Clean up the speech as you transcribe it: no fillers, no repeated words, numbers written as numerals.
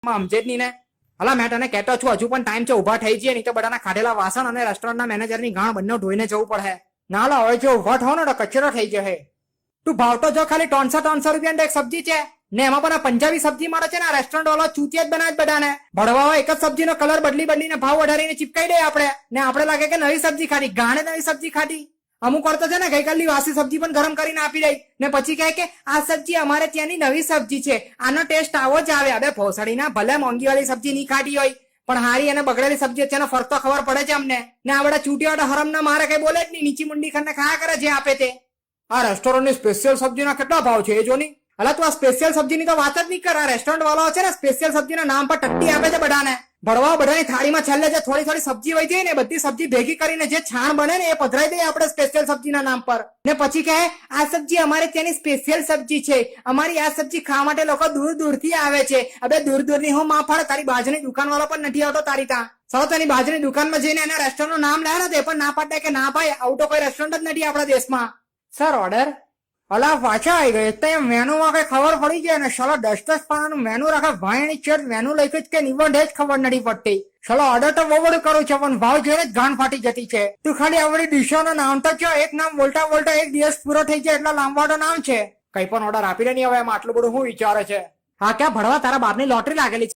સમજે જ નહીં ને. હલા મેં તને કહેતો છું હજુ પણ ટાઈમ છે, ઉભા થઈ જઈએ, નહીં તો બધાના ખાધેલા વાસણ અને રેસ્ટોરન્ટના મેનેજરની ગાણ બંને ધોઈને જવું પડે. ના લા હવે જો ઉભા થો ને તો કચરો થઈ જશે. તું ભાવ તો જો ખાલી 300 રૂપિયા એક સબ્જી છે ને, એમાં પણ આ પંજાબી સબ્જી મળે છે ને. આ રેસ્ટોરન્ટ વાળો ચૂતિયા જ બનાવે બધાને. ભડવા એક જ સબ્જીનો કલર બદલીને ભાવ વધારીને ચીપકાઈ દે આપણે ને. આપણે લાગે કે નવી સબ્જી ખાધી, ગાણે નવી સબ્જી ખાધી. અમુક વાર તો છે ને ગઈકાલની વાસી સબ્જી પણ ગરમ કરીને આપી દઈ ને પછી કહે કે આ સબ્જી અમારે ત્યાંની નવી સબ્જી છે, આનો ટેસ્ટ આવો જ આવે. હવે ભોસડીના ભલે મોંઘી વાળી સબ્જી નહીં ખાધી હોય પણ હારી અને બગડેલી સબ્જી વચ્ચેનો ફરક તો ખબર પડે છે અમને. ને આ બધા ચૂંટીવાળા હરમ ના મારે કઈ બોલે જ નહીં, નીચી મુંડી ખાને ખાયા કરે જે આપે તે. આ રેસ્ટોરન્ટની સ્પેશિયલ સબ્જીના કેટલા ભાવ છે એ જો ની. અલા તું આ સ્પેશિયલ સબ્જીની તો વાત જ નહીં કર. આ રેસ્ટોરન્ટ વાળો છે ને સ્પેશિયલ સબ્જીના નામ પર ટટ્ટી આપે છે બધાને. ભડવા બધાની થાળીમાં છેલ્લે જે થોડી સબ્જી વહી જાય ને બધી સબ્જી ભેગી કરીને જે છાણ બને ને એ પધરાઈ દઈએ આપણે સ્પેશિયલ સબ્જીના નામ પર. ને પછી કહે આ સબ્જી અમારે ત્યાંની સ્પેશિયલ સબ્જી છે, અમારી આ સબ્જી ખાવા માટે લોકો દૂર દૂરથી આવે છે. હવે દૂરની હું માફાડ તારી બાજુની દુકાન વાળો પણ નથી આવતો તારી ત્યાં. સૌ તેની બાજુની દુકાનમાં જઈને એના રેસ્ટોરન્ટનું નામ લાવે ને તે પણ ના પાડે કે ના ભાઈ આવું તો કોઈ રેસ્ટોરન્ટ જ નથી આપણા દેશમાં. Sir order. અલા પાછા આવી ગઈ તો મેનુમાં કઈ ખબર પડી જાય ને. ચલો 10 પાનાનું મેનુ રાખે, ભાઈની ચેટ મેનુ લખ્યું કે નિબંધ જ ખબર નથી પડતી. ચલો ઓર્ડર તો બહુ બધું કરું છે પણ ભાવ જોઈને જ ગાંઠ ફાટી જતી છે. તું ખાલી આવડી ડીશોનું નામ તો કયો, એક નામ બોલતા એક દિવસ પૂરો થઈ જાય એટલા લાંબા તો નામ છે. કઈ પણ ઓર્ડર આપી દે નહીં હવે એમાં આટલું બધું હું વિચારે છે. હા ક્યાં ભડવા તારા બાપની લોટરી લાગેલી છે.